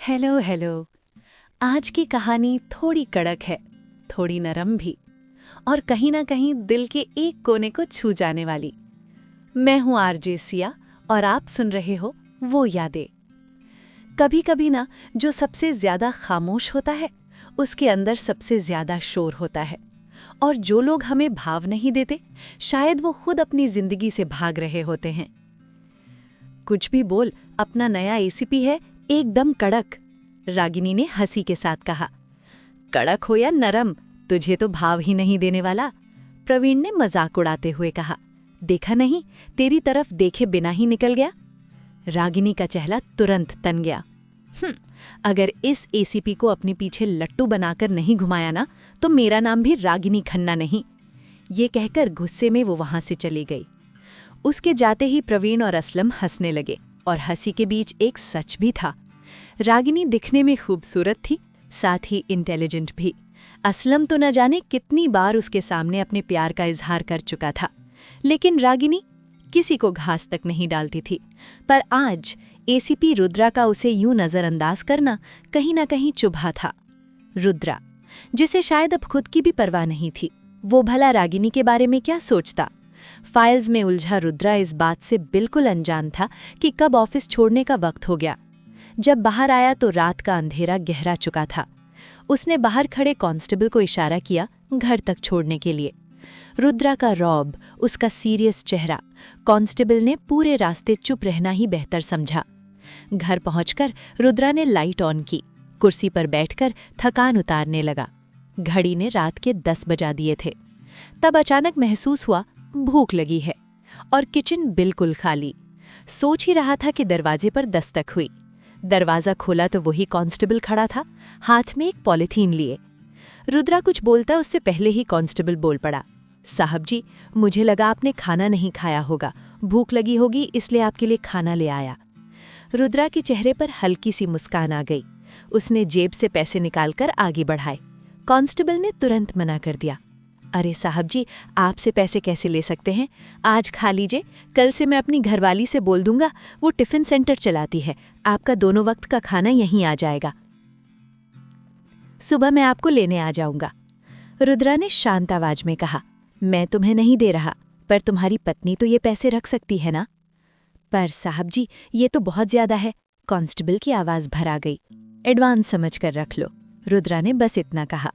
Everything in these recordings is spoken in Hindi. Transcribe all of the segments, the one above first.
Hello hello. आज की कहानी थोड़ी कड़क है, थोड़ी नरम भी, और कहीं ना कहीं दिल के एक कोने को छू जाने वाली। मैं हूं आरजे सिया और आप सुन रहे हो वो यादें। कभी कभी ना, जो सबसे ज्यादा खामोश होता है उसके अंदर सबसे ज्यादा शोर होता है। और जो लोग हमें भाव नहीं देते, शायद वो खुद अपनी जिंदगी से भाग रहे होते हैं। कुछ भी बोल, अपना नया एसीपी है, एकदम कड़क, रागिनी ने हंसी के साथ कहा। कड़क हो या नरम, तुझे तो भाव ही नहीं देने वाला, प्रवीण ने मजाक उड़ाते हुए कहा। देखा नहीं, तेरी तरफ देखे बिना ही निकल गया। रागिनी का चेहरा तुरंत तन गया। अगर इस एसीपी को अपने पीछे लट्टू बनाकर नहीं घुमाया ना, तो मेरा नाम भी रागिनी खन्ना नहीं। ये कहकर गुस्से में वो वहां से चली गई। उसके जाते ही प्रवीण और असलम हंसने लगे, और हंसी के बीच एक सच भी था। रागिनी दिखने में खूबसूरत थी, साथ ही इंटेलिजेंट भी। असलम तो न जाने कितनी बार उसके सामने अपने प्यार का इजहार कर चुका था, लेकिन रागिनी किसी को घास तक नहीं डालती थी। पर आज एसीपी रुद्रा का उसे यूं नजरअंदाज करना कहीं न कहीं चुभा था। रुद्रा, जिसे शायद अब खुद की भी परवाह नहीं थी, वो भला रागिनी के बारे में क्या सोचता। फाइल्स में उलझा रुद्रा इस बात से बिल्कुल अनजान था कि कब ऑफिस छोड़ने का वक्त हो गया। जब बाहर आया तो रात का अंधेरा गहरा चुका था। उसने बाहर खड़े कांस्टेबल को इशारा किया घर तक छोड़ने के लिए। रुद्रा का रौब, उसका सीरियस चेहरा, कांस्टेबल ने पूरे रास्ते चुप रहना ही बेहतर समझा। घर पहुंचकर रुद्रा ने लाइट ऑन की, कुर्सी पर बैठकर थकान उतारने लगा। घड़ी ने रात के 10 बजा दिए थे। तब अचानक महसूस हुआ भूख लगी है, और किचन बिल्कुल खाली। सोच ही रहा था कि दरवाजे पर दस्तक हुई। दरवाजा खोला तो वही कांस्टेबल खड़ा था, हाथ में एक पॉलिथीन लिए। रुद्रा कुछ बोलता उससे पहले ही कांस्टेबल बोल पड़ा। साहब जी, मुझे लगा आपने खाना नहीं खाया होगा, भूख लगी होगी इसलिए आपके लिए खाना ले आया। रुद्रा के चेहरे पर हल्की सी मुस्कान आ गई। उसने जेब से पैसे निकालकर आगे बढ़ाए। कांस्टेबल ने तुरंत मना कर दिया। अरे साहब जी, आपसे पैसे कैसे ले सकते हैं, आज खा लीजिए, कल से मैं अपनी घरवाली से बोल दूंगा, वो टिफिन सेंटर चलाती है, आपका दोनों वक्त का खाना यहीं आ जाएगा। सुबह मैं आपको लेने आ जाऊंगा। रुद्रा ने शांत आवाज में कहा। मैं तुम्हें नहीं दे रहा, पर तुम्हारी पत्नी तो ये पैसे रख सकती है ना। पर साहब जी, ये तो बहुत ज्यादा है, कांस्टेबल की आवाज भर आ गई। एडवांस समझ कर रख लो, रुद्रा ने बस इतना कहा।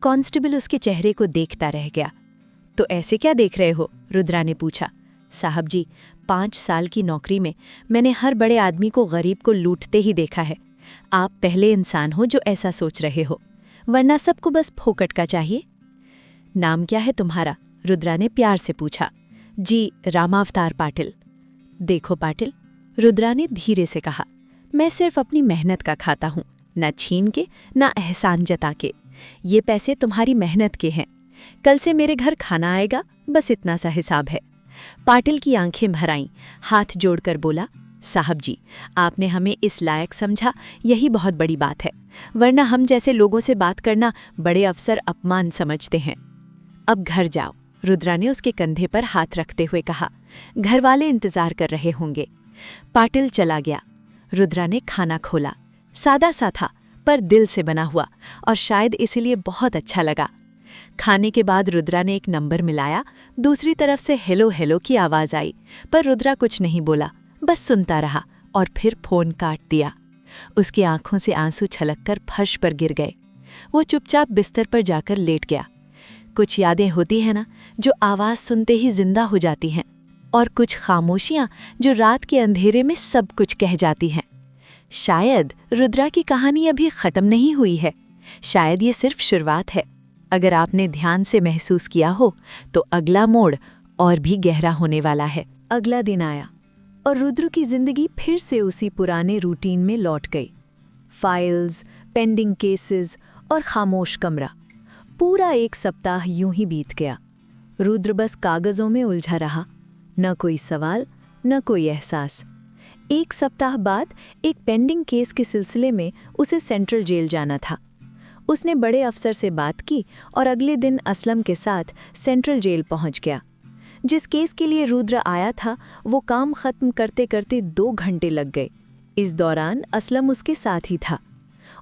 कांस्टेबल उसके चेहरे को देखता रह गया। तो ऐसे क्या देख रहे हो, रुद्रा ने पूछा। साहब जी, 5 साल की नौकरी में मैंने हर बड़े आदमी को गरीब को लूटते ही देखा है। आप पहले इंसान हो जो ऐसा सोच रहे हो, वरना सबको बस फोकट का चाहिए। नाम क्या है तुम्हारा, रुद्रा ने प्यार से पूछा। जी, रामावतार पाटिल। देखो पाटिल, रुद्रा ने धीरे से कहा, मैं सिर्फ अपनी मेहनत का खाता हूँ, न छीन के न एहसान जता के। ये पैसे तुम्हारी मेहनत के हैं, कल से मेरे घर खाना आएगा, बस इतना सा हिसाब है। पाटिल की आंखें भर आईं, हाथ जोड़कर बोला, साहब जी, आपने हमें इस लायक समझा, यही बहुत बड़ी बात है, वरना हम जैसे लोगों से बात करना बड़े अफसर अपमान समझते हैं। अब घर जाओ, रुद्रा ने उसके कंधे पर हाथ रखते हुए कहा। घर वाले इंतजार कर रहे होंगे। पाटिल चला गया। रुद्रा ने खाना खोला। सादा सा था, पर दिल से बना हुआ, और शायद इसीलिए बहुत अच्छा लगा। खाने के बाद रुद्रा ने एक नंबर मिलाया। दूसरी तरफ से हेलो हेलो की आवाज आई, पर रुद्रा कुछ नहीं बोला, बस सुनता रहा, और फिर फोन काट दिया। उसकी आंखों से आंसू छलककर फर्श पर गिर गए। वो चुपचाप बिस्तर पर जाकर लेट गया। कुछ यादें होती हैं ना, जो आवाज सुनते ही जिंदा हो जाती हैं, और कुछ खामोशियां जो रात के अंधेरे में सब कुछ कह जाती हैं। शायद रुद्रा की कहानी अभी खत्म नहीं हुई है, शायद ये सिर्फ शुरुआत है। अगर आपने ध्यान से महसूस किया हो, तो अगला मोड़ और भी गहरा होने वाला है। अगला दिन आया, और रुद्र की जिंदगी फिर से उसी पुराने रूटीन में लौट गई। फाइल्स, पेंडिंग केसेस और खामोश कमरा। पूरा एक सप्ताह यूं ही बीत गया। रुद्र बस कागजों में उलझा रहा, न कोई सवाल, न कोई एहसास। एक सप्ताह बाद एक पेंडिंग केस के सिलसिले में उसे सेंट्रल जेल जाना था। उसने बड़े अफसर से बात की और अगले दिन असलम के साथ सेंट्रल जेल पहुंच गया। जिस केस के लिए रुद्र आया था, वो काम खत्म करते करते 2 घंटे लग गए। इस दौरान असलम उसके साथ ही था।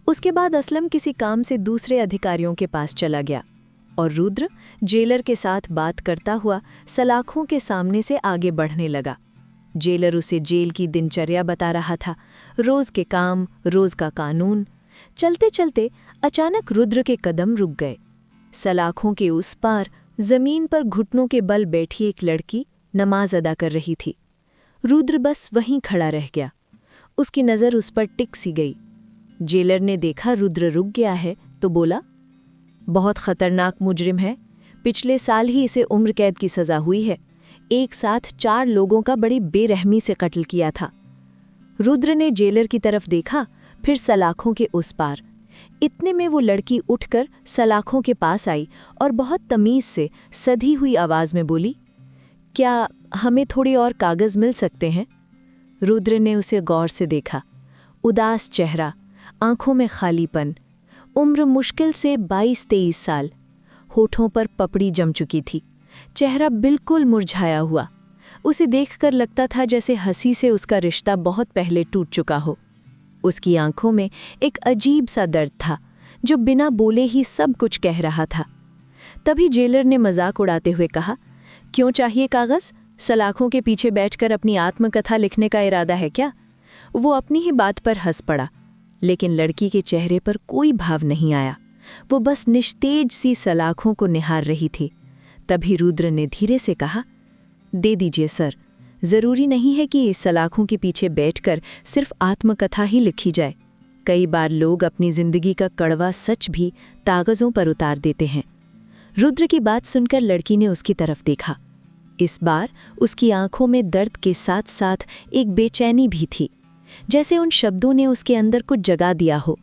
उसके बाद असलम किसी काम से दूसरे अधिकारियों के पास चला गया और रुद्र जेलर के साथ बात करता हुआ सलाखों के सामने से आगे बढ़ने लगा। जेलर उसे जेल की दिनचर्या बता रहा था, रोज के काम, रोज का कानून। चलते चलते अचानक रुद्र के कदम रुक गए। सलाखों के उस पार जमीन पर घुटनों के बल बैठी एक लड़की नमाज अदा कर रही थी। रुद्र बस वहीं खड़ा रह गया। उसकी नज़र उस पर टिक सी गई। जेलर ने देखा रुद्र रुक गया है तो बोला, बहुत खतरनाक मुजरिम है, पिछले साल ही इसे उम्र कैद की सज़ा हुई है। एक साथ 4 लोगों का बड़ी बेरहमी से कत्ल किया था। रुद्र ने जेलर की तरफ देखा, फिर सलाखों के उस पार। इतने में वो लड़की उठकर सलाखों के पास आई और बहुत तमीज़ से सधी हुई आवाज़ में बोली, क्या हमें थोड़ी और कागज़ मिल सकते हैं? रुद्र ने उसे गौर से देखा। उदास चेहरा, आंखों में खालीपन, उम्र मुश्किल से 22-23 साल। होठों पर पपड़ी जम चुकी थी, चेहरा बिल्कुल मुरझाया हुआ। उसे देखकर लगता था जैसे हंसी से उसका रिश्ता बहुत पहले टूट चुका हो। उसकी आंखों में एक अजीब सा दर्द था जो बिना बोले ही सब कुछ कह रहा था। तभी जेलर ने मजाक उड़ाते हुए कहा, क्यों चाहिए कागज़? सलाखों के पीछे बैठकर अपनी आत्मकथा लिखने का इरादा है क्या? वो अपनी ही बात पर हंस पड़ा, लेकिन लड़की के चेहरे पर कोई भाव नहीं आया। वो बस निस्तेज सी सलाखों को निहार रही थी। तभी रुद्र ने धीरे से कहा, दे दीजिए सर, ज़रूरी नहीं है कि इस सलाखों के पीछे बैठकर सिर्फ आत्मकथा ही लिखी जाए। कई बार लोग अपनी ज़िंदगी का कड़वा सच भी कागज़ों पर उतार देते हैं। रुद्र की बात सुनकर लड़की ने उसकी तरफ देखा। इस बार उसकी आंखों में दर्द के साथ साथ एक बेचैनी भी थी, जैसे उन शब्दों ने उसके अंदर कुछ जगा दिया हो।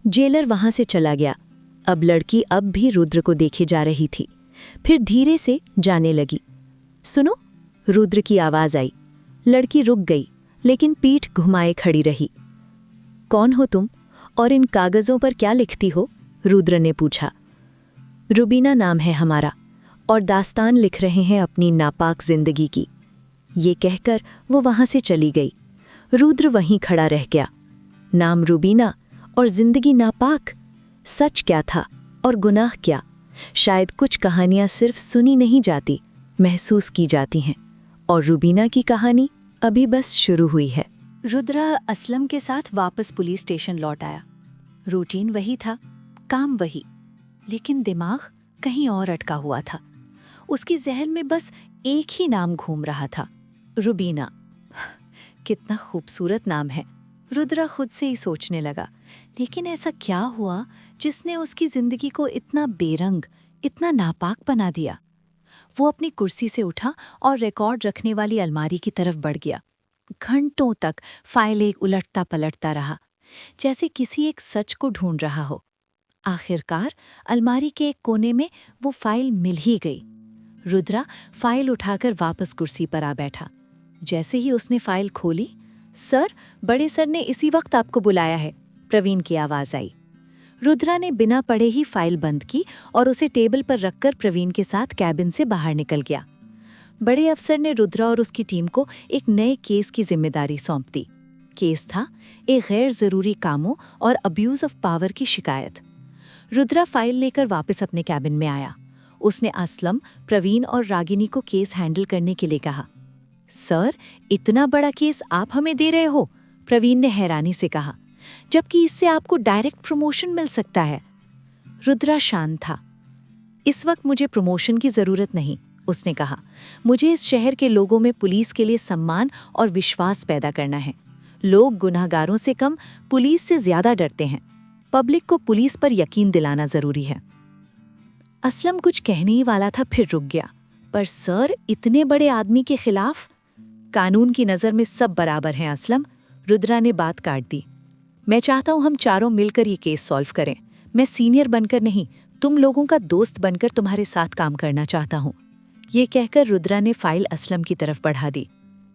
जेलर वहां से चला गया। अब लड़की अब भी रुद्र को देखे जा रही थी, फिर धीरे से जाने लगी। सुनो, रुद्र की आवाज़ आई। लड़की रुक गई, लेकिन पीठ घुमाए खड़ी रही। कौन हो तुम और इन कागज़ों पर क्या लिखती हो? रुद्र ने पूछा। रुबीना नाम है हमारा और दास्तान लिख रहे हैं अपनी नापाक जिंदगी की। ये कहकर वो वहां से चली गई। रुद्र वहीं खड़ा रह गया। नाम रुबीना और जिंदगी नापाक। सच क्या था और गुनाह क्या? शायद कुछ कहानियां सिर्फ सुनी नहीं जाती, महसूस की जाती हैं, और रुबीना की कहानी अभी बस शुरू हुई है। रुद्रा असलम के साथ वापस पुलिस स्टेशन लौट आया। रूटीन वही था, काम वही, लेकिन दिमाग कहीं और अटका हुआ था। उसकी जहन में बस एक ही नाम घूम रहा था, रुबीना। कितना खूबसूरत नाम है, रुद्रा खुद से ही सोचने लगा। लेकिन ऐसा क्या हुआ जिसने उसकी जिंदगी को इतना बेरंग, इतना नापाक बना दिया? वो अपनी कुर्सी से उठा और रिकॉर्ड रखने वाली अलमारी की तरफ बढ़ गया। घंटों तक फाइल एक उलटता पलटता रहा, जैसे किसी एक सच को ढूंढ रहा हो। आखिरकार अलमारी के एक कोने में वो फाइल मिल ही गई। रुद्रा फाइल उठाकर वापस कुर्सी पर आ बैठा। जैसे ही उसने फाइल खोली, सर, बड़े सर ने इसी वक्त आपको बुलाया है, प्रवीण की आवाज आई। रुद्रा ने बिना पढ़े ही फाइल बंद की और उसे टेबल पर रखकर प्रवीण के साथ कैबिन से बाहर निकल गया। बड़े अफसर ने रुद्रा और उसकी टीम को एक नए केस की जिम्मेदारी सौंप दी। केस था एक गैर जरूरी कामों और अब्यूज ऑफ पावर की शिकायत। रुद्रा फाइल लेकर वापस अपने कैबिन में आया। उसने असलम, प्रवीण और रागिनी को केस हैंडल करने के लिए कहा। सर, इतना बड़ा केस आप हमें दे रहे हो? प्रवीण ने हैरानी से कहा, जबकि इससे आपको डायरेक्ट प्रमोशन मिल सकता है। रुद्रा शांत था। इस वक्त मुझे प्रमोशन की जरूरत नहीं, उसने कहा। मुझे इस शहर के लोगों में पुलिस के लिए सम्मान और विश्वास पैदा करना है। लोग गुनाहगारों से कम पुलिस से ज्यादा डरते हैं। पब्लिक को पुलिस पर यकीन दिलाना जरूरी है। असलम कुछ कहने ही वाला था, फिर रुक गया। पर सर, इतने बड़े आदमी के खिलाफ? कानून की नजर में सब बराबर हैं असलम, रुद्रा ने बात काट दी। मैं चाहता हूं हम चारों मिलकर ये केस सॉल्व करें। मैं सीनियर बनकर नहीं, तुम लोगों का दोस्त बनकर तुम्हारे साथ काम करना चाहता हूं। ये कहकर रुद्रा ने फाइल असलम की तरफ बढ़ा दी।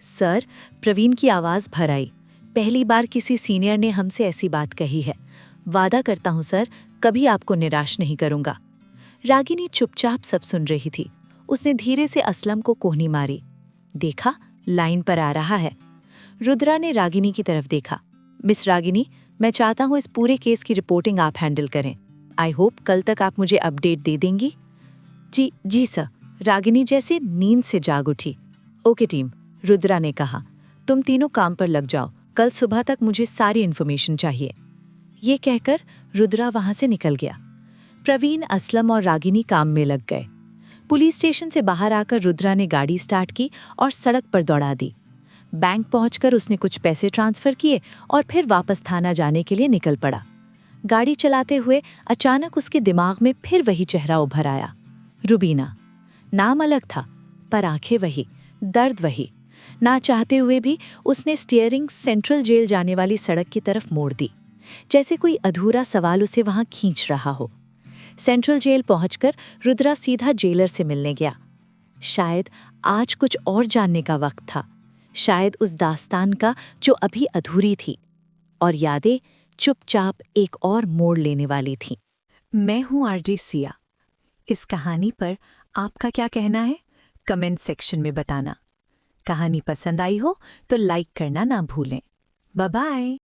सर, प्रवीण की आवाज भर आई। पहली बार किसी सीनियर ने हमसे ऐसी बात कही है। वादा करता हूं सर, कभी आपको निराश नहीं करूंगा। रागिनी चुपचाप सब सुन रही थी। उसने धीरे से असलम को कोहनी मारी। देखा, लाइन पर आ रहा है। रुद्रा ने रागिनी की तरफ देखा। मिस रागिनी, मैं चाहता हूँ इस पूरे केस की रिपोर्टिंग आप हैंडल करें। आई होप कल तक आप मुझे अपडेट दे देंगी। जी सर। रागिनी जैसे नींद से जाग उठी। ओके टीम, रुद्रा ने कहा, तुम तीनों काम पर लग जाओ, कल सुबह तक मुझे सारी इन्फॉर्मेशन चाहिए। ये कहकर रुद्रा वहां से निकल गया। प्रवीण, असलम और रागिनी काम में लग गए। पुलिस स्टेशन से बाहर आकर रुद्रा ने गाड़ी स्टार्ट की और सड़क पर दौड़ा दी। बैंक पहुंचकर उसने कुछ पैसे ट्रांसफर किए और फिर वापस थाना जाने के लिए निकल पड़ा। गाड़ी चलाते हुए अचानक उसके दिमाग में फिर वही चेहरा उभर आया, रुबीना। नाम अलग था पर आंखें वही, दर्द वही। ना चाहते हुए भी उसने स्टीयरिंग सेंट्रल जेल जाने वाली सड़क की तरफ मोड़ दी, जैसे कोई अधूरा सवाल उसे वहां खींच रहा हो। सेंट्रल जेल पहुंचकर रुद्रा सीधा जेलर से मिलने गया। शायद आज कुछ और जानने का वक्त था, शायद उस दास्तान का जो अभी अधूरी थी, और यादें चुपचाप एक और मोड़ लेने वाली थीं। मैं हूँ आरजे सिया। इस कहानी पर आपका क्या कहना है कमेंट सेक्शन में बताना। कहानी पसंद आई हो तो लाइक करना ना भूलें। Bye bye.